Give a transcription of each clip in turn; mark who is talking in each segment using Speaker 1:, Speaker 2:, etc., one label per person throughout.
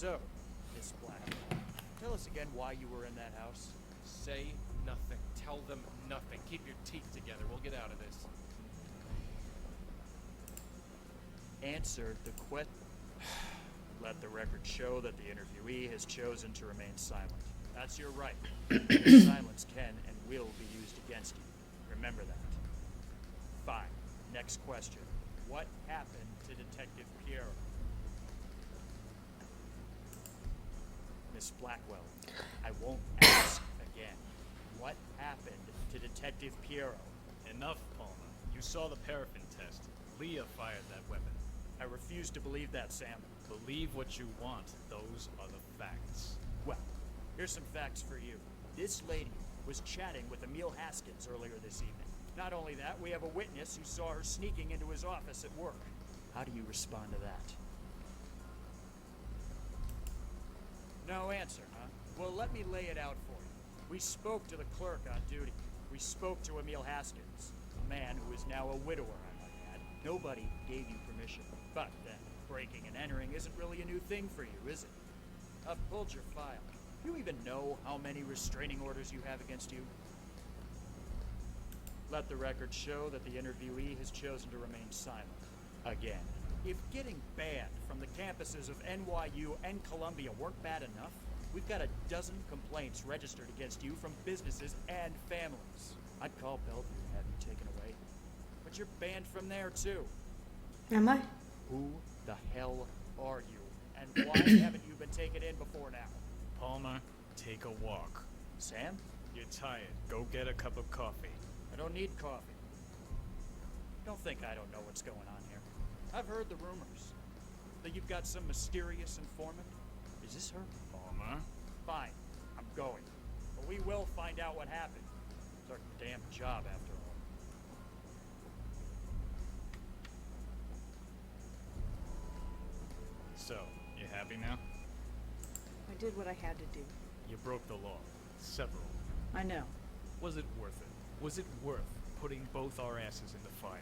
Speaker 1: So, Miss Blackwell, tell us again why you were in that house.
Speaker 2: Say nothing. Tell them nothing. Keep your teeth together. We'll get out of this.
Speaker 1: Answer the question. Let the record show that the interviewee has chosen to remain silent. That's your right. Silence can and will be used against you. Remember that. Fine. Next question. What happened to Detective Piero? Miss Blackwell, I won't ask again. What happened to Detective Piero?
Speaker 3: Enough, Palmer. You saw the paraffin test. Leah fired that weapon.
Speaker 1: I refuse to believe that, Sam.
Speaker 3: Believe what you want. Those are the facts.
Speaker 1: Well, here's some facts for you. This lady was chatting with Emil Haskins earlier this evening. Not only that, we have a witness who saw her sneaking into his office at work. How do you respond to that? No answer, huh? Well, let me lay it out for you. We spoke to the clerk on duty. We spoke to Emil Haskins, a man who is now a widower, I might add. Nobody gave you permission. But then, breaking and entering isn't really a new thing for you, is it? I've pulled your file. Do you even know how many restraining orders you have against you? Let the record show that the interviewee has chosen to remain silent. Again. If getting banned from the campuses of NYU and Columbia weren't bad enough, we've got a dozen complaints registered against you from businesses and families. I'd call Bellevue and have you taken away. But you're banned from there too.
Speaker 4: Am I?
Speaker 1: Who the hell are you? And why haven't you been taken in before now?
Speaker 3: Palmer, take a walk.
Speaker 1: Sam?
Speaker 3: You're tired. Go get a cup of coffee.
Speaker 1: I don't need coffee. Don't think I don't know what's going on here. I've heard the rumors that you've got some mysterious informant. Is this her?
Speaker 3: Palmer?
Speaker 1: Fine, I'm going. But we will find out what happened. It's our damn job, after all.
Speaker 3: So, you happy now?
Speaker 5: I did what I had to do.
Speaker 3: You broke the law. Several.
Speaker 5: I know.
Speaker 3: Was it worth it? Was it worth putting both our asses in the fire?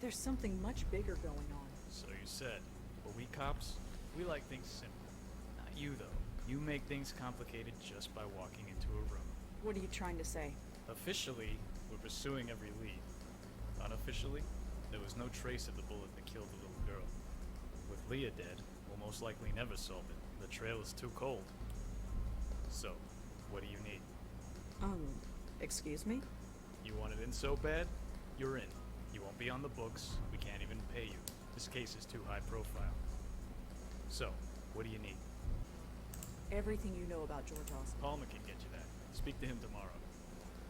Speaker 5: There's something much bigger going on.
Speaker 3: So you said. But we cops, we like things simple. Not you, though. You make things complicated just by walking into a room.
Speaker 5: What are you trying to say?
Speaker 3: Officially, we're pursuing every lead. Unofficially, there was no trace of the bullet that killed the little girl. With Leah dead, we'll most likely never solve it. The trail is too cold. So, what do you need?
Speaker 5: Excuse me?
Speaker 3: You want it in so bad? You're in. You won't be on the books. We can't even pay you. This case is too high profile. So, what do you need?
Speaker 5: Everything you know about George Osborne.
Speaker 3: Palmer can get you that. Speak to him tomorrow.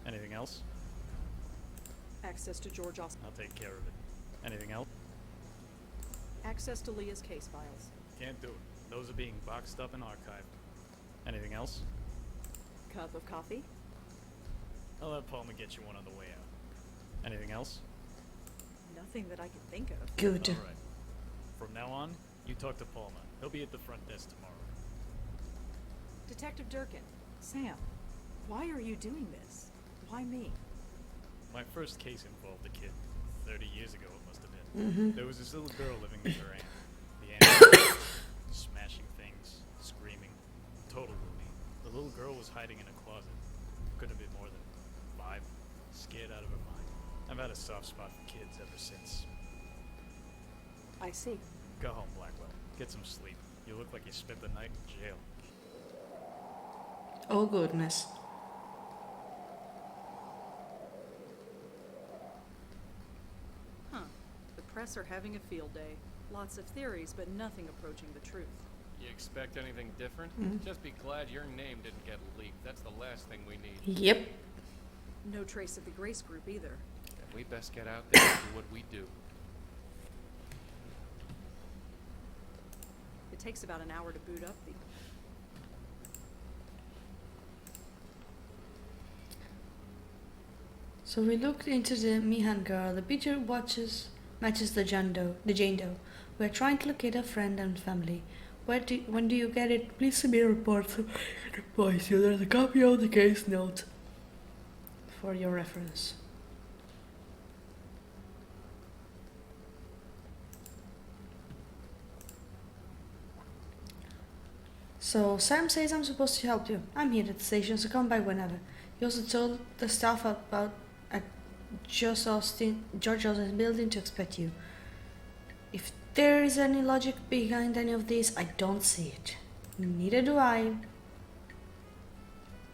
Speaker 3: Anything else?
Speaker 5: Access to George Osborne.
Speaker 3: I'll take care of it. Anything else?
Speaker 5: Access to Leah's case files.
Speaker 3: Can't do it. Those are being boxed up and archived. Anything else?
Speaker 5: Cup of coffee.
Speaker 3: I'll let Palmer get you one on the way out. Anything else?
Speaker 5: Nothing that I can think of.
Speaker 4: Good.
Speaker 3: All right. From now on, you talk to Palmer. He'll be at the front desk tomorrow.
Speaker 5: Detective Durkin. Sam, why are you doing this? Why me?
Speaker 3: My first case involved a kid. 30 years ago, it must have been. There was this little girl living with her aunt. The aunt smashing things, screaming, total loony. The little girl was hiding in a closet. Couldn't have been more than 5, scared out of her mind. I've had a soft spot for kids ever since.
Speaker 5: I see.
Speaker 3: Go home, Blackwell. Get some sleep. You look like you spent the night in jail.
Speaker 4: Oh goodness.
Speaker 5: Huh. The press are having a field day. Lots of theories, but nothing approaching the truth.
Speaker 2: You expect anything different? Just be glad your name didn't get leaked. That's the last thing we need.
Speaker 4: Yep.
Speaker 5: No trace of the Grace Group either.
Speaker 2: And we best get out there and do what we do.
Speaker 5: It takes about an hour to boot up the...
Speaker 4: So we looked into the Meehan girl. The picture matches the Jane Doe. We're trying to locate a friend and family. When do you get it? Please send me a report so I can advise you. There's a copy of the case note for your reference. So Sam says I'm supposed to help you. I'm here at the station, so come by whenever. He also told the staff about at George Austin building to expect you. If there is any logic behind any of this, I don't see it. Neither do I.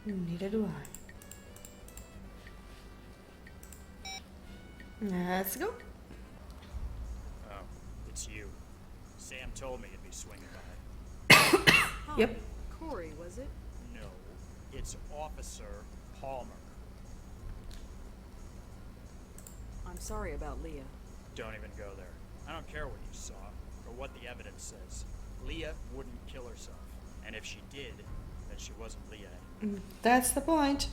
Speaker 4: Neither do I. Let's go.
Speaker 1: Oh, it's you. Sam told me you'd be swinging by.
Speaker 5: Hi,
Speaker 4: Yep.
Speaker 5: Corey, was it?
Speaker 1: No, it's Officer Palmer.
Speaker 5: I'm sorry about Leah.
Speaker 1: Don't even go there. I don't care what you saw, or what the evidence says. Leah wouldn't kill herself. And if she did, then she wasn't Leah anymore.
Speaker 4: That's the point.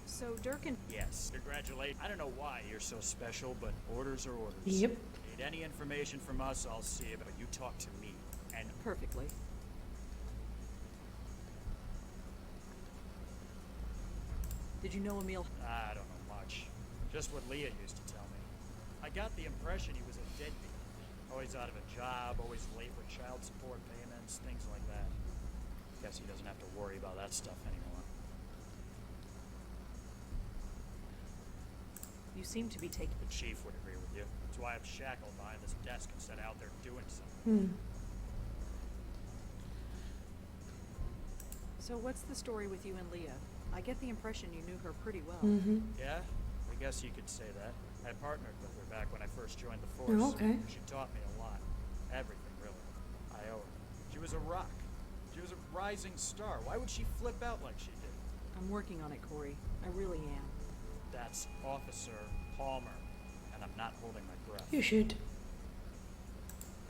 Speaker 5: So Durkin,
Speaker 1: Yes, congratulate. I don't know why you're so special, but orders are orders.
Speaker 4: Yep.
Speaker 1: Need any information from us, I'll see it, but you talk to me. And
Speaker 5: perfectly. Did you know Emil?
Speaker 1: I don't know much. Just what Leah used to tell me. I got the impression he was a deadbeat. Always out of a job, always late with child support payments, things like that. Guess he doesn't have to worry about that stuff anymore.
Speaker 5: You seem to be taking.
Speaker 1: The chief would agree with you. That's why I'm shackled behind this desk instead of out there doing something.
Speaker 5: So what's the story with you and Leah? I get the impression you knew her pretty well.
Speaker 1: Yeah, I guess you could say that. I partnered with her back when I first joined the force.
Speaker 4: Oh, okay.
Speaker 1: She taught me a lot. Everything, really. I owe her. She was a rock. She was a rising star. Why would she flip out like she did?
Speaker 5: I'm working on it, Corey. I really am.
Speaker 1: That's Officer Palmer, and I'm not holding my breath.
Speaker 4: You should.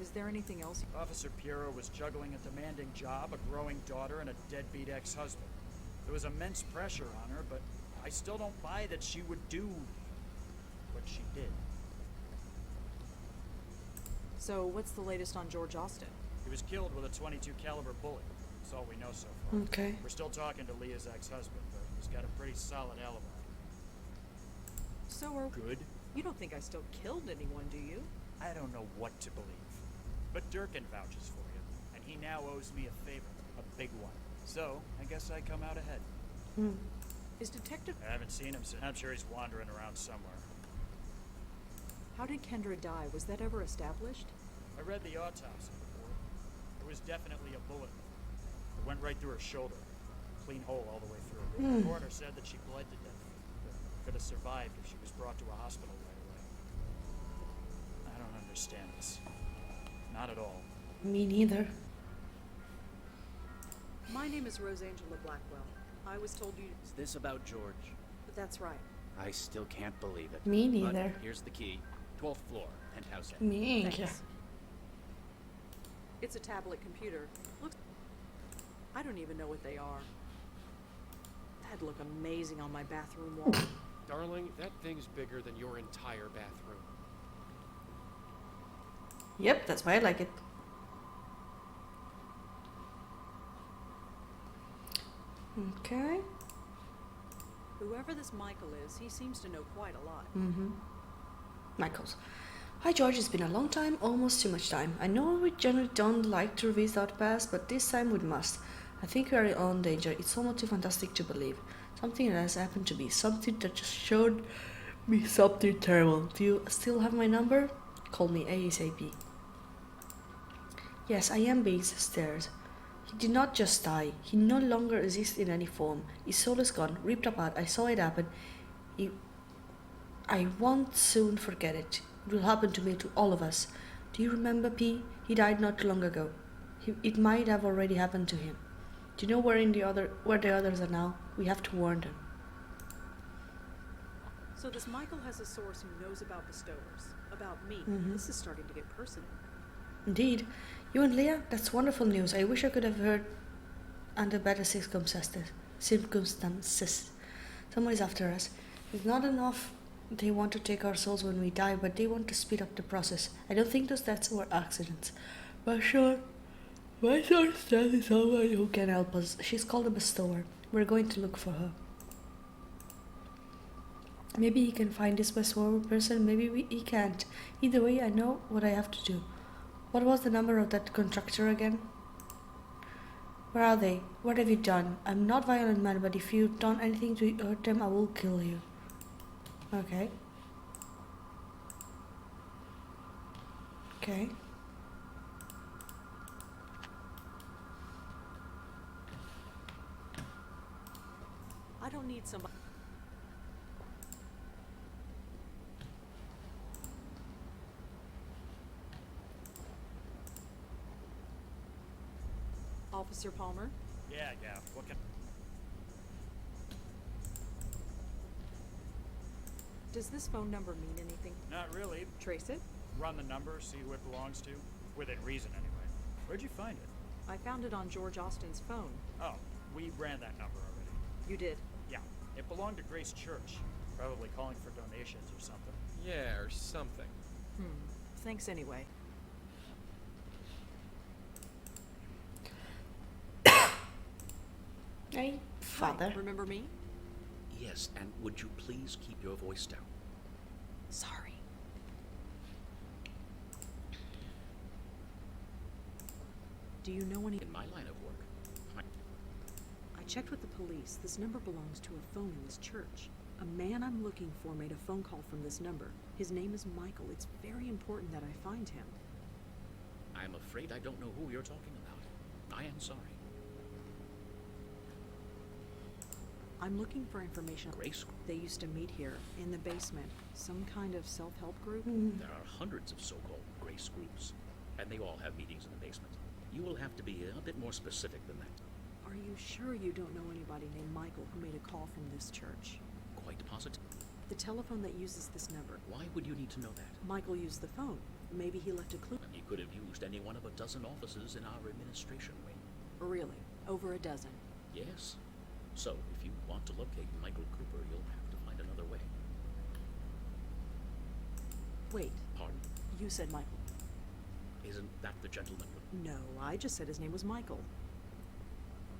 Speaker 5: Is there anything else?
Speaker 1: Officer Piero was juggling a demanding job, a growing daughter, and a deadbeat ex-husband. There was immense pressure on her, but I still don't buy that she would do what she did.
Speaker 5: So what's the latest on George Austin?
Speaker 1: He was killed with a .22 caliber bullet. That's all we know so far.
Speaker 4: Okay.
Speaker 1: We're still talking to Leah's ex-husband, but he's got a pretty solid alibi.
Speaker 5: So are
Speaker 1: Good?
Speaker 5: you don't think I still killed anyone, do you?
Speaker 1: I don't know what to believe. But Durkin vouches for you, and he now owes me a favor, a big one. So, I guess I come out ahead.
Speaker 5: Is Detective...
Speaker 1: I haven't seen him since. I'm sure he's wandering around somewhere.
Speaker 5: How did Kendra die? Was that ever established?
Speaker 1: I read the autopsy report. There was definitely a bullet wound. It went right through her shoulder. Clean hole all the way through. The coroner said that she bled to death, but could have survived if she was brought to a hospital right away. I don't understand this. Not at all.
Speaker 4: Me neither.
Speaker 5: My name is Rosangela Blackwell. I was told you...
Speaker 6: Is this about George?
Speaker 5: That's right.
Speaker 6: I still can't believe it.
Speaker 4: Me
Speaker 6: But
Speaker 4: neither.
Speaker 6: here's the key. 12th floor, penthouse A.
Speaker 4: Me neither.
Speaker 5: Thanks. It's a tablet computer. Looks... I don't even know what they are. That'd look amazing on my bathroom wall.
Speaker 2: Darling, that thing's bigger than your entire bathroom.
Speaker 4: Yep, that's why I like it. Okay.
Speaker 5: Whoever this Michael is, he seems to know quite a lot.
Speaker 4: Michaels. Hi George, it's been a long time, almost too much time. I know we generally don't like to revisit our past, but this time we must. I think we are in own danger. It's almost too fantastic to believe. Something that has happened to me. Something that just showed me something terrible. Do you still have my number? Call me ASAP. Yes, I am being stared. He did not just die. He no longer exists in any form. His soul is gone, ripped apart. I saw it happen. I won't soon forget it. It will happen to me, to all of us. Do you remember P? He died not too long ago. It might have already happened to him. Do you know where the others are now? We have to warn them.
Speaker 5: So this Michael has a source who knows about bestowers. About me. This is starting to get personal.
Speaker 4: Indeed. You and Leah? That's wonderful news. I wish I could have heard under better circumstances. Someone is after us. It's not enough they want to take our souls when we die, but they want to speed up the process. I don't think those deaths were accidents. But sure, my source tells me someone who can help us. She's called a bestower. We're going to look for her. Maybe he can find his best person, maybe he can't. Either way, I know what I have to do. What was the number of that contractor again? Where are they? What have you done? I'm not violent man, but if you've done anything to hurt them, I will kill you. Okay. Okay.
Speaker 5: I don't need somebody. Officer Palmer?
Speaker 1: Yeah. What can...
Speaker 5: Does this phone number mean anything?
Speaker 1: Not really.
Speaker 5: Trace it?
Speaker 1: Run the number, see who it belongs to. Within reason, anyway. Where'd you find it?
Speaker 5: I found it on George Austin's phone.
Speaker 1: Oh, we ran that number already.
Speaker 5: You did?
Speaker 1: Yeah. It belonged to Grace Church. Probably calling for donations or something.
Speaker 2: Yeah, or something.
Speaker 5: Thanks anyway.
Speaker 4: Hey, father.
Speaker 5: Hi, remember me?
Speaker 6: Yes, and would you please keep your voice down?
Speaker 5: Sorry. Do you know any...
Speaker 6: In my line of work,
Speaker 5: I checked with the police. This number belongs to a phone in this church. A man I'm looking for made a phone call from this number. His name is Michael. It's very important that I find him.
Speaker 6: I'm afraid I don't know who you're talking about. I am sorry.
Speaker 5: I'm looking for information.
Speaker 6: Grace?
Speaker 5: They used to meet here, in the basement. Some kind of self-help group?
Speaker 6: There are hundreds of so-called Grace groups, and they all have meetings in the basement. You will have to be a bit more specific than that.
Speaker 5: Are you sure you don't know anybody named Michael who made a call from this church?
Speaker 6: Quite positive.
Speaker 5: The telephone that uses this number.
Speaker 6: Why would you need to know that?
Speaker 5: Michael used the phone. Maybe he left a clue.
Speaker 6: He could have used any one of a dozen offices in our administration wing.
Speaker 5: Really? Over a dozen?
Speaker 6: Yes. So, if you want to locate Michael Cooper, you'll have to find another way.
Speaker 5: Wait,
Speaker 6: Pardon?
Speaker 5: you said Michael.
Speaker 6: Isn't that the gentleman?
Speaker 5: No, I just said his name was Michael.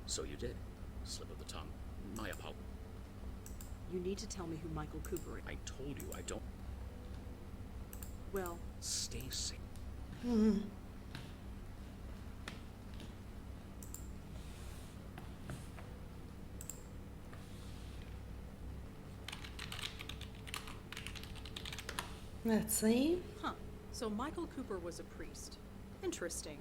Speaker 6: So you did. Slip of the tongue. My apologies.
Speaker 5: You need to tell me who Michael Cooper is.
Speaker 6: I told you I don't...
Speaker 5: Well,
Speaker 6: Stay safe.
Speaker 4: Let's see.
Speaker 5: so Michael Cooper was a priest. Interesting.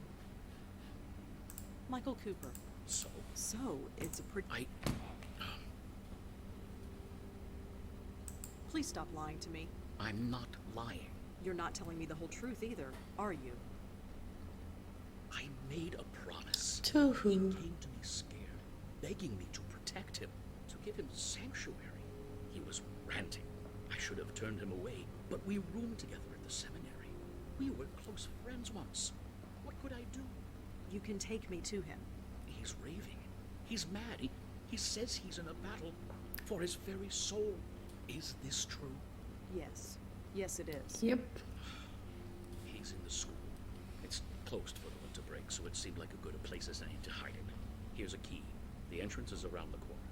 Speaker 5: Michael Cooper. So, it's a pretty... Please stop lying to me.
Speaker 6: I'm not lying.
Speaker 5: You're not telling me the whole truth either, are you?
Speaker 6: I made a promise.
Speaker 4: To
Speaker 6: He
Speaker 4: who?
Speaker 6: came to me scared, begging me to protect him, to give him sanctuary. He was ranting. I should have turned him away, but we roomed together at the seminary. We were close friends once. What could I do?
Speaker 5: You can take me to him.
Speaker 6: He's raving. He's mad. He says he's in a battle for his very soul. Is this true?
Speaker 5: Yes. Yes, it is.
Speaker 4: Yep.
Speaker 6: He's in the school. It's closed for the winter break, so it seemed like a good a place as any to hide it. Here's a key. The entrance is around the corner.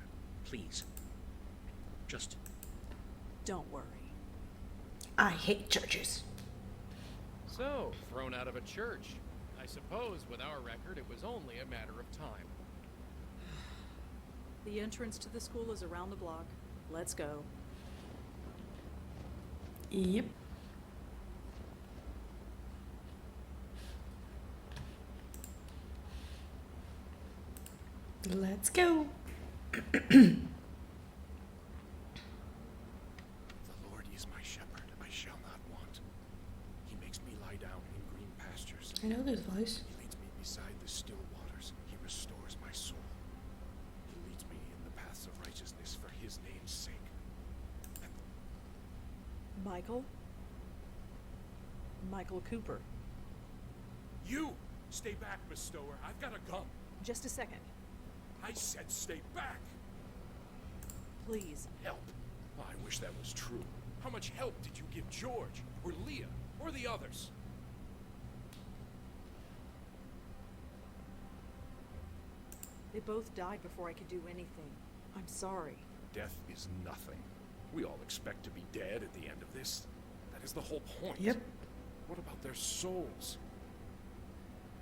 Speaker 6: Please. Just...
Speaker 5: Don't worry.
Speaker 4: I hate churches.
Speaker 2: So, thrown out of a church. I suppose with our record, it was only a matter of time.
Speaker 5: The entrance to the school is around the block. Let's go.
Speaker 4: Yep. Let's go.
Speaker 7: The Lord is my shepherd, I shall not want. He makes me lie down in green pastures.
Speaker 4: I know this voice.
Speaker 7: He leads me beside the still waters. He restores my soul. He leads me in the paths of righteousness for his name's sake. And
Speaker 5: Michael? Michael Cooper.
Speaker 7: you! Stay back, Miss Stower. I've got a gun.
Speaker 5: Just a second.
Speaker 7: I said stay back.
Speaker 5: Please.
Speaker 7: Help. Oh, I wish that was true. How much help did you give George, or Leah, or the others?
Speaker 5: They both died before I could do anything. I'm sorry.
Speaker 7: Death is nothing. We all expect to be dead at the end of this. That is the whole point.
Speaker 4: Yep.
Speaker 7: What about their souls?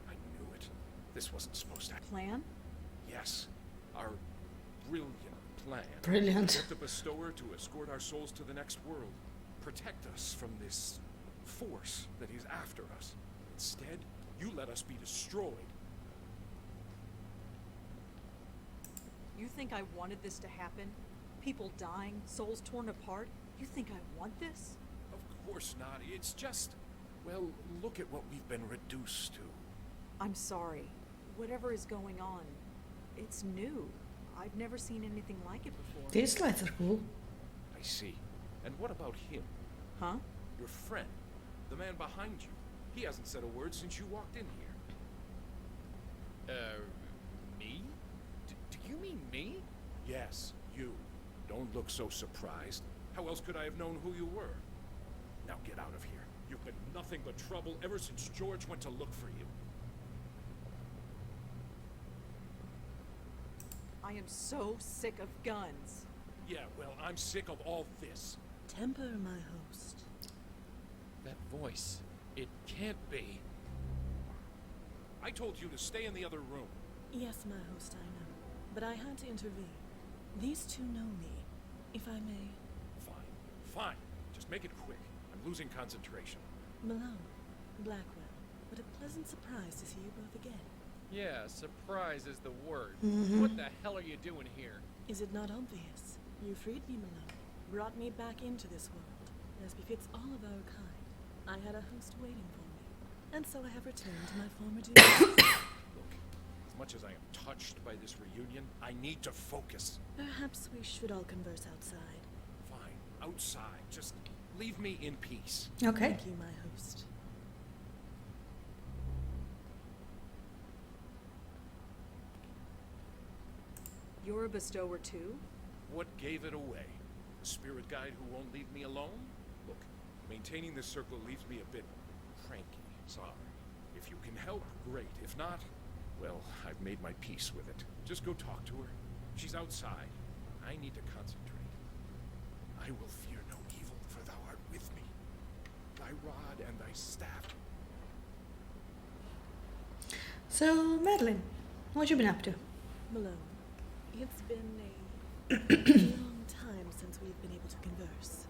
Speaker 7: I knew it. This wasn't supposed to happen.
Speaker 5: Plan?
Speaker 7: Yes. Our brilliant plan.
Speaker 4: Brilliant.
Speaker 7: Get the bestower to escort our souls to the next world. Protect us from this force that is after us. Instead, you let us be destroyed.
Speaker 5: You think I wanted this to happen? People dying, souls torn apart? You think I want this?
Speaker 7: Of course not. It's just, well, look at what we've been reduced to.
Speaker 5: I'm sorry. Whatever is going on, it's new. I've never seen anything like it before.
Speaker 4: These lights are cool.
Speaker 7: I see. And what about him?
Speaker 5: Huh?
Speaker 7: Your friend, the man behind you. He hasn't said a word since you walked in here.
Speaker 2: Me? Do you mean me?
Speaker 7: Yes, you. Don't look so surprised. How else could I have known who you were? Now get out of here. You've been nothing but trouble ever since George went to look for you.
Speaker 5: I am so sick of guns.
Speaker 7: Yeah, well, I'm sick of all this.
Speaker 8: Temper, my host.
Speaker 2: That voice. It can't be.
Speaker 7: I told you to stay in the other room.
Speaker 8: Yes, my host, I know. But I had to intervene. These two know me, if I may.
Speaker 7: Fine, fine. Just make it quick. I'm losing concentration.
Speaker 8: Malone, Blackwell, what a pleasant surprise to see you both again.
Speaker 2: Yeah, surprise is the word.
Speaker 4: Mm-hmm.
Speaker 2: What the hell are you doing here?
Speaker 8: Is it not obvious? You freed me, Malone, brought me back into this world, as befits all of our kind. I had a host waiting for me, and so I have returned to my former duties.
Speaker 7: Look, as much as I am touched by this reunion, I need to focus.
Speaker 8: Perhaps we should all converse outside.
Speaker 7: Fine, outside. Just leave me in peace.
Speaker 4: Okay.
Speaker 8: Thank you, my host.
Speaker 5: You're a bestower too?
Speaker 7: What gave it away? A spirit guide who won't leave me alone? Look, maintaining this circle leaves me a bit cranky. Sorry. If you can help, great. If not, well, I've made my peace with it. Just go talk to her. She's outside. I need to concentrate. I will fear no evil, for thou art with me. Thy rod and thy staff.
Speaker 4: So, Madeline, what you been up to?
Speaker 8: Malone, it's been a long time since we've been able to converse.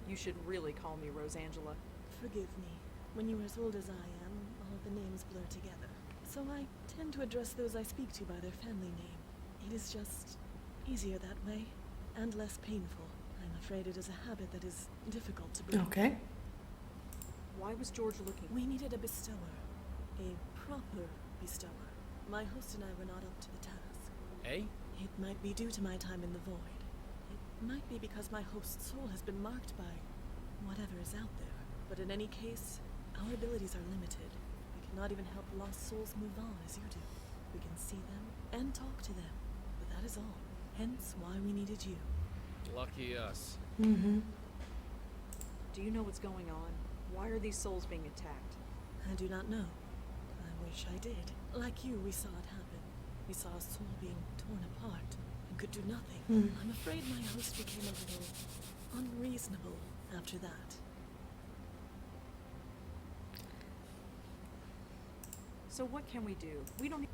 Speaker 5: You should really call me Rosangela.
Speaker 8: Forgive me. When you are as old as I am, all the names blur together. So I tend to address those I speak to by their family name. It is just easier that way, and less painful. I'm afraid it is a habit that is difficult to break.
Speaker 4: Okay.
Speaker 5: Why was George looking?
Speaker 8: We needed a bestower. A proper bestower. My host and I were not up to the task.
Speaker 2: Eh?
Speaker 8: It might be due to my time in the void. It might be because my host's soul has been marked by whatever is out there. But in any case, our abilities are limited. We cannot even help lost souls move on as you do. We can see them and talk to them, but that is all. Hence why we needed you.
Speaker 2: Lucky us.
Speaker 4: Mm-hmm.
Speaker 5: Do you know what's going on? Why are these souls being attacked?
Speaker 8: I do not know. I wish I did. Like you, we saw it happen. We saw a soul being torn apart and could do nothing. I'm afraid my host became a little unreasonable after that.
Speaker 5: So what can we do? We don't...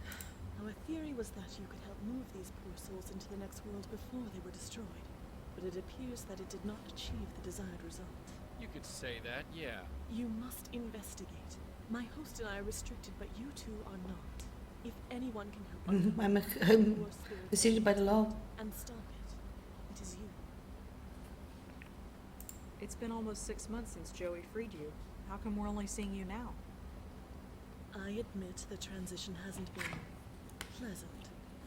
Speaker 8: Our theory was that you could help move these poor souls into the next world before they were destroyed. But it appears that it did not achieve the desired result.
Speaker 2: You could say that, yeah.
Speaker 8: You must investigate. My host and I are restricted, but you two are not. If anyone can help
Speaker 4: I'm
Speaker 8: your spirit
Speaker 4: restricted by the law.
Speaker 8: and stop it, it is you.
Speaker 5: It's been almost 6 months since Joey freed you. How come we're only seeing you now?
Speaker 8: I admit the transition hasn't been pleasant.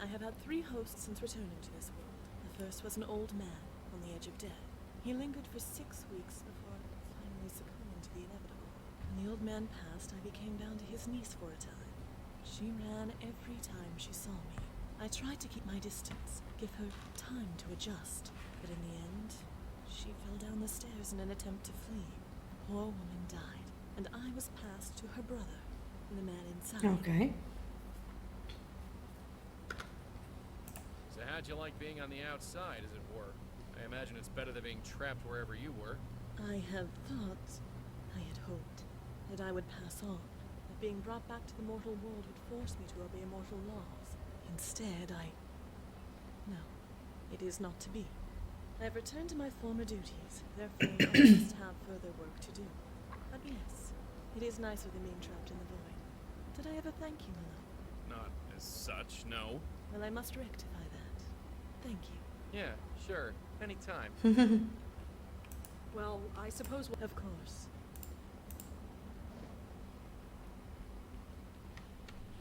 Speaker 8: I have had 3 hosts since returning to this world. The first was an old man on the edge of death. He lingered for 6 weeks before finally succumbing to the inevitable. When the old man passed, I became bound to his niece for a time. She ran every time she saw me. I tried to keep my distance, give her time to adjust, but in the end, she fell down the stairs in an attempt to flee. The poor woman died, and I was passed to her brother, the man inside.
Speaker 4: Okay.
Speaker 2: glad you like being on the outside, as it were. I imagine it's better than being trapped wherever you were.
Speaker 8: I had thought, I had hoped, that I would pass on, that being brought back to the mortal world would force me to obey mortal laws. Instead, No, it is not to be. I have returned to my former duties, therefore I must have further work to do. But yes, it is nicer than being trapped in the void. Did I ever thank you, Milo?
Speaker 2: Not as such, no.
Speaker 8: Well, I must rectify that. Thank you.
Speaker 2: Yeah, sure. Anytime.
Speaker 5: Well, I suppose
Speaker 8: Of course.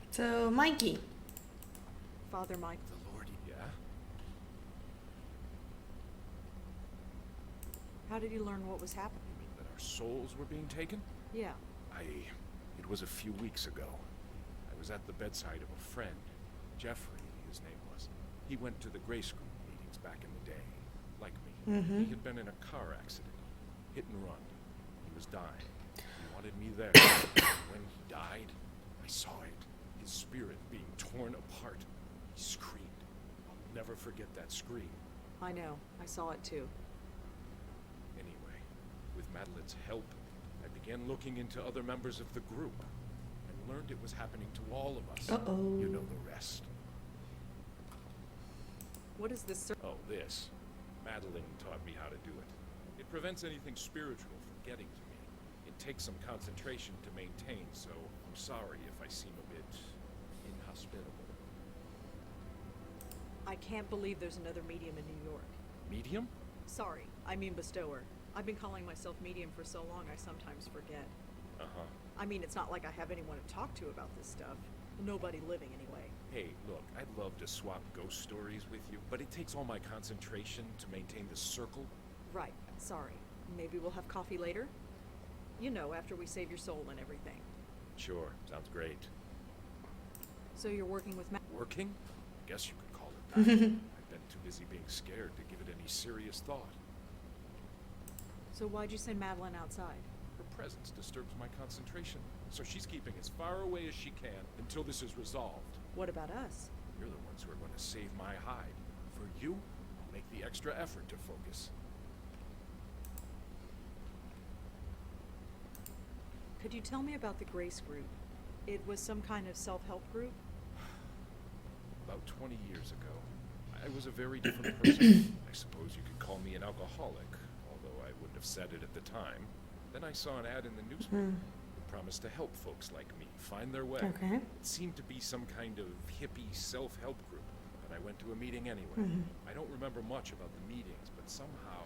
Speaker 4: So, Mikey.
Speaker 5: Father Mike.
Speaker 7: The Lord, yeah?
Speaker 5: How did you learn what was happening?
Speaker 7: You mean that our souls were being taken?
Speaker 5: Yeah.
Speaker 7: It was a few weeks ago. I was at the bedside of a friend. Jeffrey, his name was. He went to the Grace Group meetings back in the day. Like me. He had been in a car accident. Hit and run. He was dying. He wanted me there. When he died, I saw it. His spirit being torn apart. He screamed. I'll never forget that scream.
Speaker 5: I know. I saw it too.
Speaker 7: Anyway, with Madeline's help, I began looking into other members of the group and learned it was happening to all of us.
Speaker 4: Uh-oh.
Speaker 7: You know the rest.
Speaker 5: What is this?
Speaker 7: Oh, this. Madeline taught me how to do it. It prevents anything spiritual from getting to me. It takes some concentration to maintain, so I'm sorry if I seem a bit inhospitable.
Speaker 5: I can't believe there's another medium in New York.
Speaker 7: Medium?
Speaker 5: Sorry, I mean bestower. I've been calling myself medium for so long I sometimes forget.
Speaker 7: Uh-huh.
Speaker 5: I mean, it's not like I have anyone to talk to about this stuff. Nobody living, anyway.
Speaker 7: Hey, look, I'd love to swap ghost stories with you, but it takes all my concentration to maintain the circle.
Speaker 5: Right, sorry. Maybe we'll have coffee later? You know, after we save your soul and everything.
Speaker 7: Sure, sounds great.
Speaker 5: So you're working with
Speaker 7: Working? I guess you could call it that. I've been too busy being scared to give it any serious thought.
Speaker 5: So why'd you send Madeline outside?
Speaker 7: Her presence disturbs my concentration, so she's keeping as far away as she can until this is resolved.
Speaker 5: What about us?
Speaker 7: You're the ones who are going to save my hide. For you, I'll make the extra effort to focus.
Speaker 5: Could you tell me about the Grace Group? It was some kind of self-help group?
Speaker 7: About 20 years ago, I was a very different person. I suppose you could call me an alcoholic, although I wouldn't have said it at the time. Then I saw an ad in the newspaper. It promised to help folks like me find their way.
Speaker 4: Okay.
Speaker 7: It seemed to be some kind of hippie self-help group, but I went to a meeting anyway. I don't remember much about the meetings, but somehow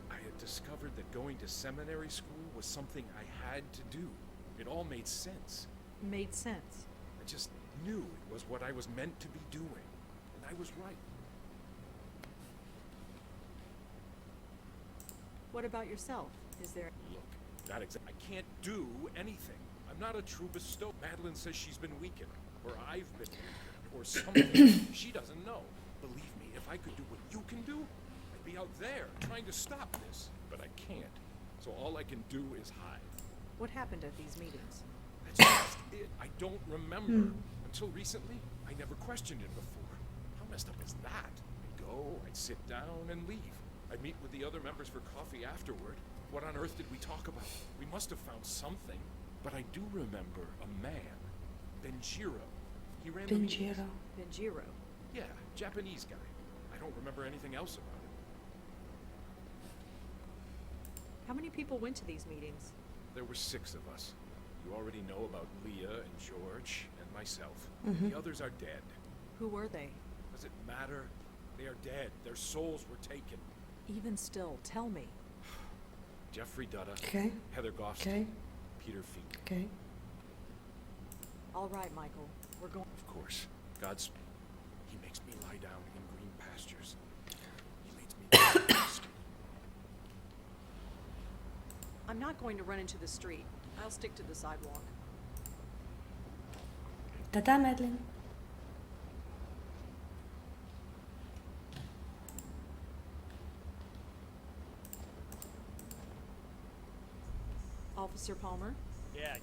Speaker 7: I had discovered that going to seminary school was something I had to do. It all made sense.
Speaker 5: Made sense.
Speaker 7: I just knew it was what I was meant to be doing, and I was right.
Speaker 5: What about yourself? Is there...
Speaker 7: Look, I can't do anything. I'm not a true bestower. Madeline says she's been weakened, or I've been weakened, or something. She doesn't know. Believe me, if I could do what you can do, I'd be out there trying to stop this. But I can't. So all I can do is hide.
Speaker 5: What happened at these meetings?
Speaker 7: That's just it. I don't remember. Until recently, I never questioned it before. How messed up is that? I'd go, I'd sit down and leave. I'd meet with the other members for coffee afterward. What on earth did we talk about? We must have found something. But I do remember a man, Benjiro. He ran the meetings.
Speaker 5: Benjiro.
Speaker 7: Yeah, Japanese guy. I don't remember anything else about it.
Speaker 5: How many people went to these meetings?
Speaker 7: There were 6 of us. You already know about Leah and George and myself. The others are dead.
Speaker 5: Who were they?
Speaker 7: Does it matter? They are dead. Their souls were taken.
Speaker 5: Even still, tell me.
Speaker 7: Jeffrey Dutta,
Speaker 4: Okay.
Speaker 7: Heather Goff,
Speaker 4: Okay.
Speaker 7: Peter Feig.
Speaker 4: Okay.
Speaker 5: All right, Michael. We're going...
Speaker 7: Of course. He makes me lie down in green pastures. He leads me to the west.
Speaker 5: I'm not going to run into the street. I'll stick to the sidewalk.
Speaker 4: Tata, Madeline.
Speaker 5: Officer Palmer?
Speaker 1: Yeah.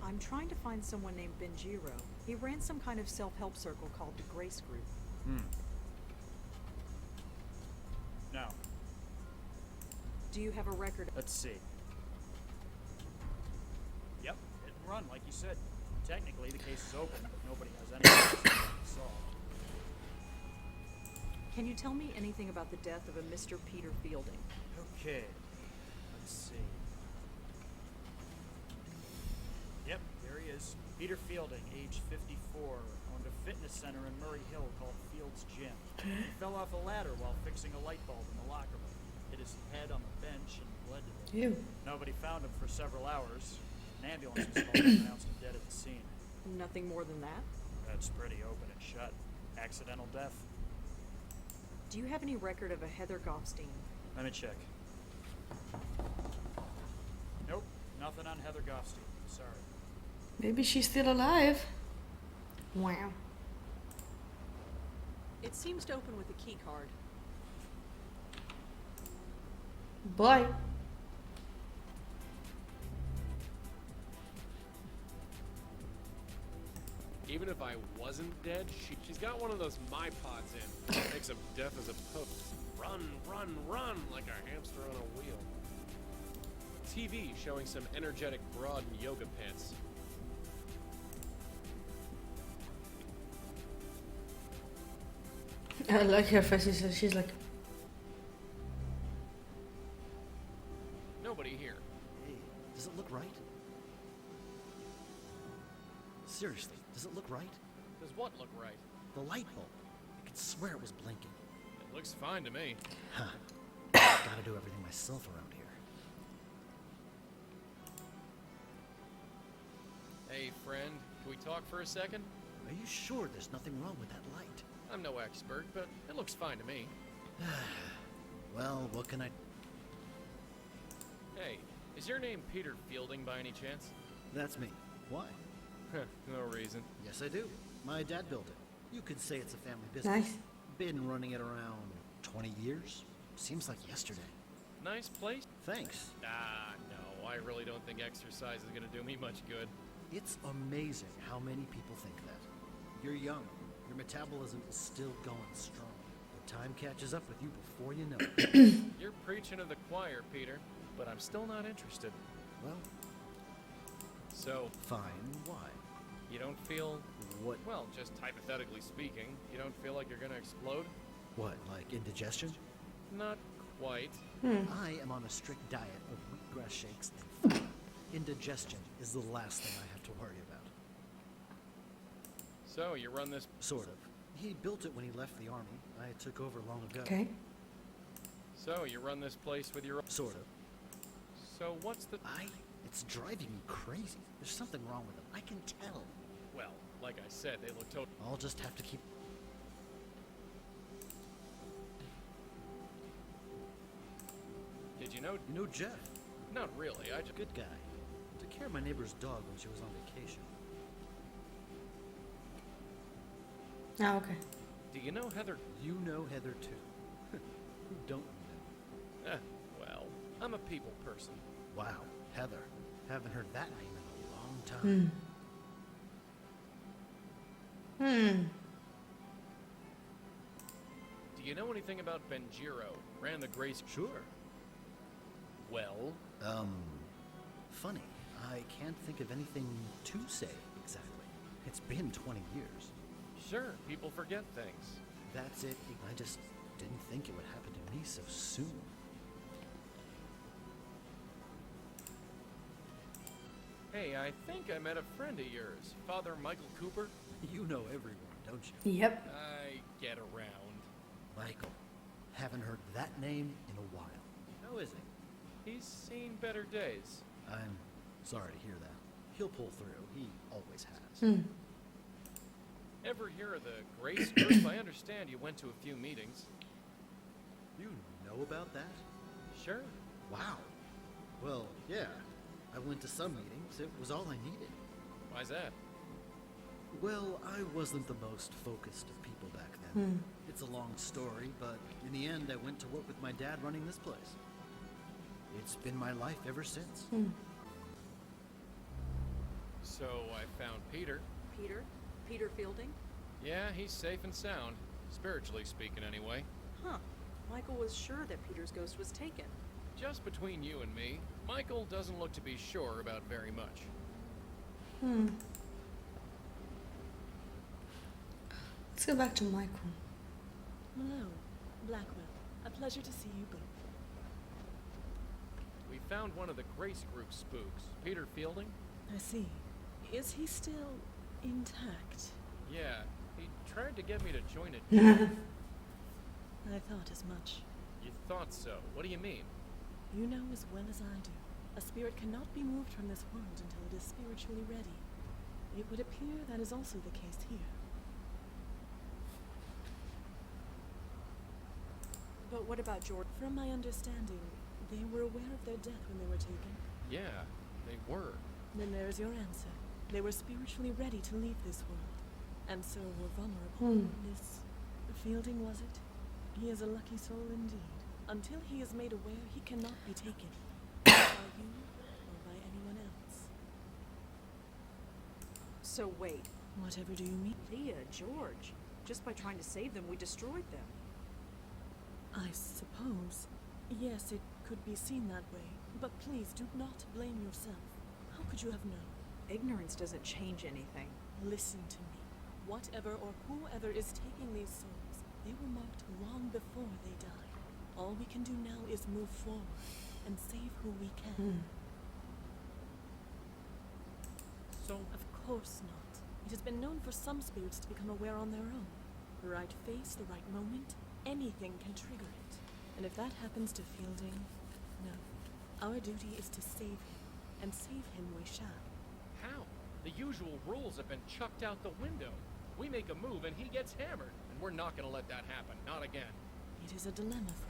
Speaker 5: I'm trying to find someone named Benjiro. He ran some kind of self-help circle called the Grace Group.
Speaker 1: No.
Speaker 5: Do you have a record?
Speaker 1: Let's see. Yep, hit and run, like you said. Technically, the case is open, but nobody has anything solved.
Speaker 5: Can you tell me anything about the death of a Mr. Peter Fielding?
Speaker 1: Okay, let's see. Yep, there he is. Peter Fielding, age 54, owned a fitness center in Murray Hill called Field's Gym. He fell off a ladder while fixing a light bulb in the locker room. Hit his head on the bench and bled to death.
Speaker 4: Ew.
Speaker 1: Nobody found him for several hours. An ambulance was called and pronounced him dead at the scene.
Speaker 5: Nothing more than that?
Speaker 1: That's pretty open and shut. Accidental death.
Speaker 5: Do you have any record of a Heather Goffstein?
Speaker 1: Let me check. Nope, nothing on Heather Goffstein. Sorry.
Speaker 4: Maybe she's still alive. Wow.
Speaker 5: It seems to open with a key card.
Speaker 4: Boy.
Speaker 2: Even if I wasn't dead, she's got one of those My Pods in. Makes him deaf as a post. Run, run, run like a hamster on a wheel. TV showing some energetic broad in yoga pants.
Speaker 4: I like her face. She's like,
Speaker 2: Nobody here.
Speaker 9: Hey, does it look right? Seriously, does it look right?
Speaker 2: Does what look right?
Speaker 9: The light bulb. I could swear it was blinking.
Speaker 2: It looks fine to me.
Speaker 9: Huh. Gotta do everything myself around here.
Speaker 2: Hey, friend, can we talk for a second?
Speaker 9: Are you sure there's nothing wrong with that light?
Speaker 2: I'm no expert, but it looks fine to me.
Speaker 9: Well, what can I...
Speaker 2: Hey, is your name Peter Fielding by any chance?
Speaker 9: That's me. Why?
Speaker 2: No reason.
Speaker 9: Yes, I do. My dad built it. You could say it's a family business.
Speaker 4: nice.
Speaker 9: Been running it around 20 years. Seems like yesterday.
Speaker 2: Nice place?
Speaker 9: Thanks.
Speaker 2: Ah, no, I really don't think exercise is gonna do me much good.
Speaker 9: It's amazing how many people think that. You're young. Your metabolism is still going strong. But time catches up with you before you know it.
Speaker 2: You're preaching to the choir, Peter, but I'm still not interested.
Speaker 9: Well,
Speaker 2: So,
Speaker 9: fine. Why?
Speaker 2: you don't feel,
Speaker 9: What?
Speaker 2: well, just hypothetically speaking, you don't feel like you're gonna explode?
Speaker 9: What, like indigestion?
Speaker 2: Not quite.
Speaker 9: I am on a strict diet of wheatgrass shakes and fiber. Indigestion is the last thing I have to worry about.
Speaker 2: So, you run this...
Speaker 9: Sort of. He built it when he left the army. I took over long ago.
Speaker 4: Okay.
Speaker 2: So, you run this place with your...
Speaker 9: Sort of.
Speaker 2: So, what's the...
Speaker 9: It's driving me crazy. There's something wrong with them. I can tell.
Speaker 2: Well, like I said, they look totally...
Speaker 9: I'll just have to keep...
Speaker 2: Did you know...
Speaker 9: You know Jeff?
Speaker 2: Not really, I just...
Speaker 9: Good guy. Took care of my neighbor's dog when she was on vacation.
Speaker 4: Ah, okay.
Speaker 2: Do you know Heather...
Speaker 9: You know Heather too. Who don't you know?
Speaker 2: well, I'm a people person.
Speaker 9: Wow, Heather. Haven't heard that name in a long time.
Speaker 2: Do you know anything about Benjiro? Ran the Grace...
Speaker 9: Sure.
Speaker 2: Well,
Speaker 9: Funny. I can't think of anything to say exactly. It's been 20 years.
Speaker 2: sure, people forget things.
Speaker 9: That's it. I just didn't think it would happen to me so soon.
Speaker 2: Hey, I think I met a friend of yours, Father Michael Cooper.
Speaker 9: You know everyone, don't you?
Speaker 4: Yep.
Speaker 2: I get around.
Speaker 9: Michael. Haven't heard that name in a while. How is he?
Speaker 2: He's seen better days.
Speaker 9: I'm sorry to hear that. He'll pull through. He always has.
Speaker 2: Ever hear of the Grace Group? I understand you went to a few meetings.
Speaker 9: You know about that?
Speaker 2: Sure.
Speaker 9: Wow. Well, yeah. I went to some meetings. It was all I needed.
Speaker 2: Why's that?
Speaker 9: Well, I wasn't the most focused of people back then. It's a long story, but in the end, I went to work with my dad running this place. It's been my life ever since.
Speaker 2: So I found Peter.
Speaker 5: Peter? Peter Fielding?
Speaker 2: Yeah, he's safe and sound. Spiritually speaking, anyway.
Speaker 5: Huh. Michael was sure that Peter's ghost was taken.
Speaker 2: Just between you and me, Michael doesn't look to be sure about very much.
Speaker 4: Let's go back to Michael.
Speaker 8: Hello, Blackwell. A pleasure to see you both.
Speaker 2: We found one of the Grace Group spooks, Peter Fielding.
Speaker 8: I see. Is he still intact?
Speaker 2: Yeah, he tried to get me to join it.
Speaker 8: I thought as much.
Speaker 2: You thought so? What do you mean?
Speaker 8: You know as well as I do. A spirit cannot be moved from this world until it is spiritually ready. It would appear that is also the case here.
Speaker 5: But what about George?
Speaker 8: From my understanding, they were aware of their death when they were taken.
Speaker 2: Yeah, they were.
Speaker 8: Then there's your answer. They were spiritually ready to leave this world, and so were vulnerable. This Fielding, was it? He is a lucky soul indeed. Until he is made aware, he cannot be taken. By you or by anyone else.
Speaker 5: So wait,
Speaker 8: Whatever do you mean?
Speaker 5: Leah, George. Just by trying to save them, we destroyed them.
Speaker 8: I suppose. Yes, it could be seen that way. But please do not blame yourself. How could you have known?
Speaker 5: Ignorance doesn't change anything.
Speaker 8: Listen to me. Whatever or whoever is taking these souls, they were marked long before they died. All we can do now is move forward and save who we can.
Speaker 2: So,
Speaker 8: Of course not. It has been known for some spirits to become aware on their own. The right face, the right moment, anything can trigger it. And if that happens to Fielding, no. Our duty is to save him, and save him we shall.
Speaker 2: how? The usual rules have been chucked out the window. We make a move and he gets hammered, and we're not gonna let that happen. Not again.
Speaker 8: It is a dilemma for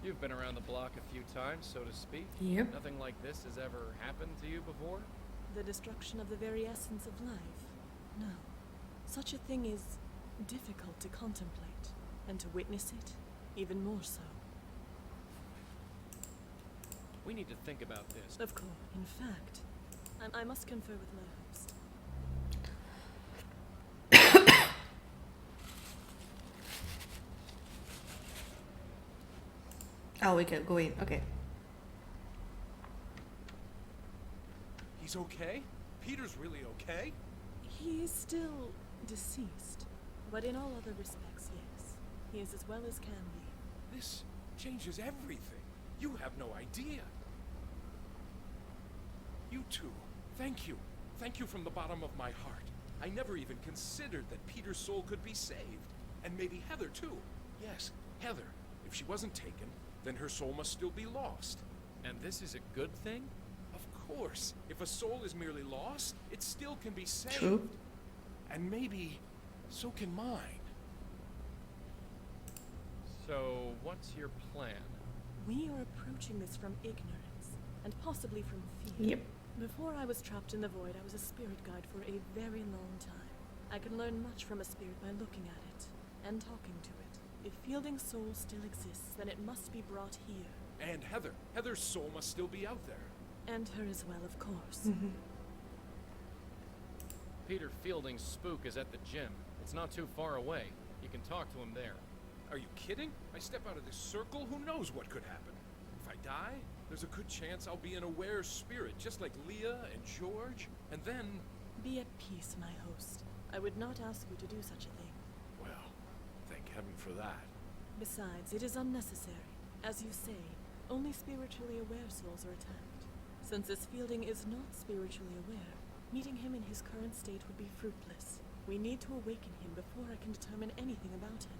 Speaker 2: You've been around the block a few times, so to speak.
Speaker 4: Yep.
Speaker 2: Nothing like this has ever happened to you before?
Speaker 8: the destruction of the very essence of life. No. Such a thing is difficult to contemplate, and to witness it, even more so.
Speaker 2: We need to think about this.
Speaker 8: Of course. In fact, I must confer with my host.
Speaker 4: Oh, we can go in. Okay.
Speaker 7: He's okay? Peter's really okay?
Speaker 8: He is still deceased, but in all other respects, yes. He is as well as can be.
Speaker 7: This changes everything. You have no idea. You two, thank you. Thank you from the bottom of my heart. I never even considered that Peter's soul could be saved. And maybe Heather, too. Yes, Heather. If she wasn't taken, then her soul must still be lost.
Speaker 2: And this is a good thing?
Speaker 7: Of course. If a soul is merely lost, it still can be saved.
Speaker 4: True.
Speaker 7: And maybe so can mine.
Speaker 2: So, what's your plan?
Speaker 8: We are approaching this from ignorance, and possibly from fear.
Speaker 4: Yep.
Speaker 8: Before I was trapped in the void, I was a spirit guide for a very long time. I can learn much from a spirit by looking at it, and talking to it. If Fielding's soul still exists, then it must be brought here.
Speaker 7: And Heather. Heather's soul must still be out there.
Speaker 8: And her as well, of course.
Speaker 4: Mm-hmm.
Speaker 2: Peter Fielding's spook is at the gym. It's not too far away. You can talk to him there.
Speaker 7: Are you kidding? I step out of this circle, who knows what could happen? If I die, there's a good chance I'll be an aware spirit, just like Leah and George. And then,
Speaker 8: Be at peace, my host. I would not ask you to do such a thing.
Speaker 7: well, thank heaven for that.
Speaker 8: Besides, it is unnecessary. As you say, only spiritually aware souls are attacked. Since this Fielding is not spiritually aware, meeting him in his current state would be fruitless. We need to awaken him before I can determine anything about him.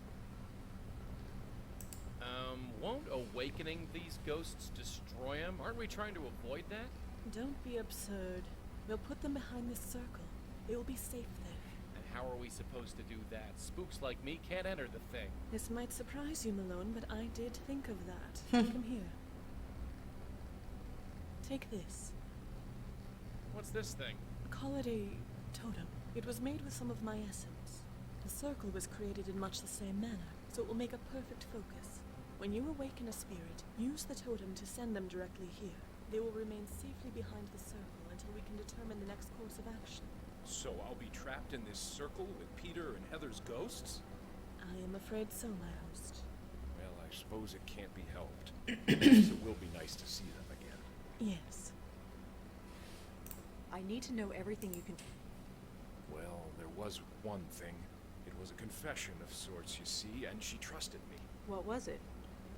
Speaker 2: Won't awakening these ghosts destroy him? Aren't we trying to avoid that?
Speaker 8: Don't be absurd. We'll put them behind this circle. They will be safe there.
Speaker 2: And how are we supposed to do that? Spooks like me can't enter the thing.
Speaker 8: This might surprise you, Malone, but I did think of that. Come here. Take this.
Speaker 2: What's this thing?
Speaker 8: Call it a totem. It was made with some of my essence. The circle was created in much the same manner, so it will make a perfect focus. When you awaken a spirit, use the totem to send them directly here. They will remain safely behind the circle until we can determine the next course of action.
Speaker 7: So I'll be trapped in this circle with Peter and Heather's ghosts?
Speaker 8: I am afraid so, my host.
Speaker 7: Well, I suppose it can't be helped. It will be nice to see them again.
Speaker 8: Yes.
Speaker 5: I need to know everything you can.
Speaker 7: Well, there was one thing. It was a confession of sorts, you see, and she trusted me.
Speaker 5: What was it?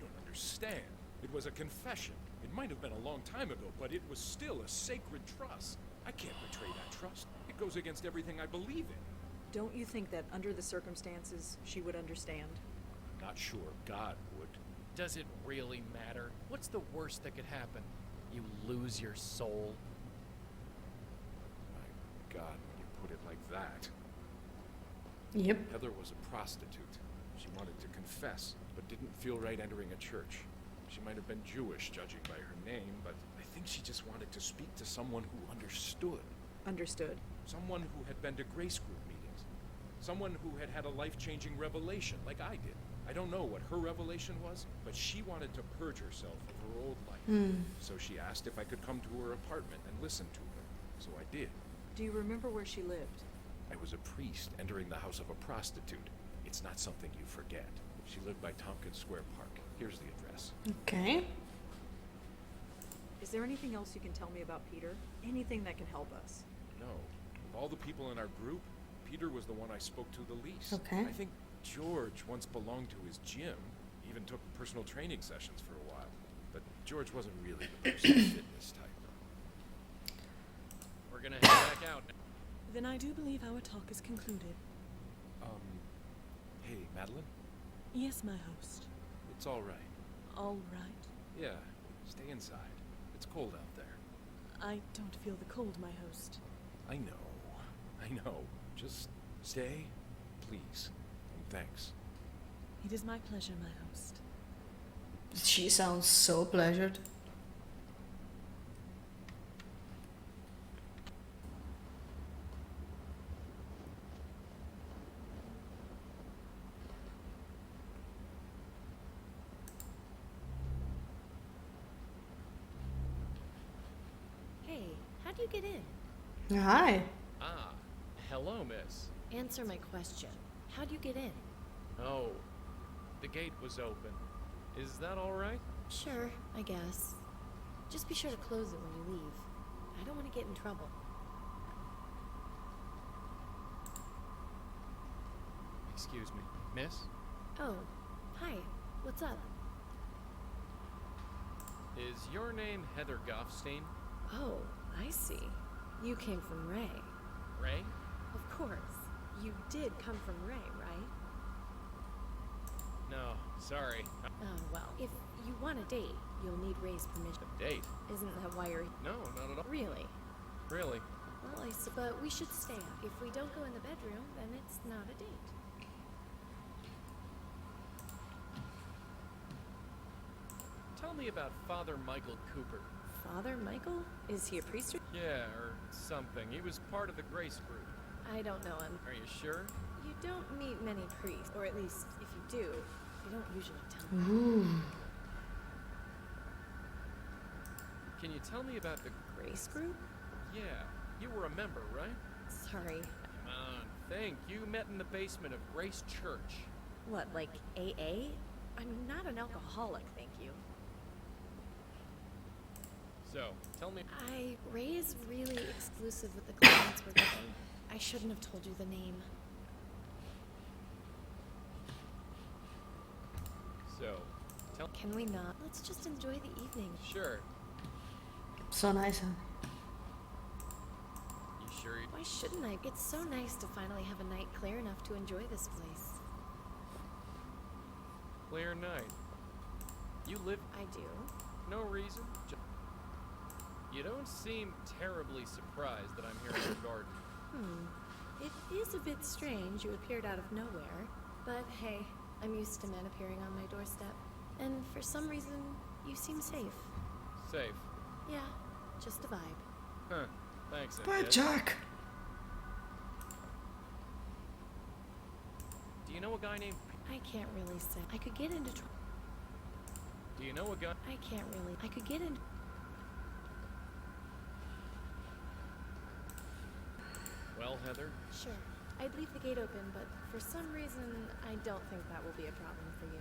Speaker 7: You don't understand. It was a confession. It might have been a long time ago, but it was still a sacred trust. I can't betray that trust. It goes against everything I believe in.
Speaker 5: Don't you think that under the circumstances, she would understand?
Speaker 7: Not sure God would.
Speaker 3: Does it really matter? What's the worst that could happen? You lose your soul?
Speaker 7: My God, when you put it like that.
Speaker 4: Yep.
Speaker 7: Heather was a prostitute. She wanted to confess, but didn't feel right entering a church. She might have been Jewish, judging by her name, but I think she just wanted to speak to someone who understood.
Speaker 5: Understood.
Speaker 7: Someone who had been to grace group meetings. Someone who had had a life-changing revelation, like I did. I don't know what her revelation was, but she wanted to purge herself of her old life. So she asked if I could come to her apartment and listen to her. So I did.
Speaker 5: Do you remember where she lived?
Speaker 7: I was a priest entering the house of a prostitute. It's not something you forget. She lived by Tompkins Square Park. Here's the address.
Speaker 4: Okay.
Speaker 5: Is there anything else you can tell me about Peter? Anything that can help us?
Speaker 7: No. Of all the people in our group, Peter was the one I spoke to the least.
Speaker 4: Okay.
Speaker 7: I think George once belonged to his gym, even took personal training sessions for a while. But George wasn't really the person fitness type.
Speaker 3: We're gonna head back out now.
Speaker 8: Then I do believe our talk is concluded.
Speaker 7: Hey, Madeline?
Speaker 8: Yes, my host.
Speaker 7: It's all right.
Speaker 8: All right.
Speaker 7: Yeah, stay inside. It's cold out there.
Speaker 8: I don't feel the cold, my host.
Speaker 7: I know. Just stay, please. And thanks.
Speaker 8: It is my pleasure, my host.
Speaker 4: She sounds so pleasured.
Speaker 10: Hey, how do you get in?
Speaker 4: Hi.
Speaker 3: Ah, hello, miss.
Speaker 10: Answer my question. How do you get in?
Speaker 3: Oh, the gate was open. Is that all right?
Speaker 10: Sure, I guess. Just be sure to close it when you leave. I don't want to get in trouble.
Speaker 3: Excuse me, miss?
Speaker 10: Oh, hi. What's up?
Speaker 3: Is your name Heather Goffstein?
Speaker 10: Oh, I see. You came from Ray.
Speaker 3: Ray?
Speaker 10: Of course. You did come from Ray, right?
Speaker 3: No, sorry.
Speaker 10: Oh, well. If you want a date, you'll need Ray's permission.
Speaker 3: A date?
Speaker 10: Isn't that why you're...
Speaker 3: No, not at all.
Speaker 10: Really?
Speaker 3: Really?
Speaker 10: Well, but we should stay up. If we don't go in the bedroom, then it's not a date.
Speaker 3: Tell me about Father Michael Cooper.
Speaker 10: Father Michael? Is he a priest or...
Speaker 3: Yeah, or something. He was part of the Grace group.
Speaker 10: I don't know him.
Speaker 3: Are you sure?
Speaker 10: You don't meet many priests, or at least, if you do, they don't usually tell me.
Speaker 4: Ooh.
Speaker 3: Can you tell me about the...
Speaker 10: Grace group?
Speaker 3: Yeah, you were a member, right?
Speaker 10: Sorry.
Speaker 3: Come on, think. You met in the basement of Grace Church.
Speaker 10: What, like AA? I'm not an alcoholic, thank you.
Speaker 3: So, tell me...
Speaker 10: Ray is really exclusive with the clients we're getting. I shouldn't have told you the name.
Speaker 3: So, tell...
Speaker 10: Can we not? Let's just enjoy the evening.
Speaker 3: Sure.
Speaker 4: So nice, huh?
Speaker 3: You sure you...
Speaker 10: Why shouldn't I? It's so nice to finally have a night clear enough to enjoy this place.
Speaker 3: Clear night. You live...
Speaker 10: I do.
Speaker 3: No reason? You don't seem terribly surprised that I'm here in your garden.
Speaker 10: It is a bit strange you appeared out of nowhere, but hey, I'm used to men appearing on my doorstep. And for some reason, you seem safe.
Speaker 3: Safe.
Speaker 10: Yeah, just a vibe.
Speaker 3: Huh. Thanks,
Speaker 4: Bye,
Speaker 3: Ed.
Speaker 4: Jack.
Speaker 3: Do you know a guy named...
Speaker 10: I can't really say. I could get into trouble.
Speaker 3: Do you know a guy...
Speaker 10: I can't really. I could get into...
Speaker 2: well, Heather?
Speaker 10: Sure. I'd leave the gate open, but for some reason, I don't think that will be a problem for you.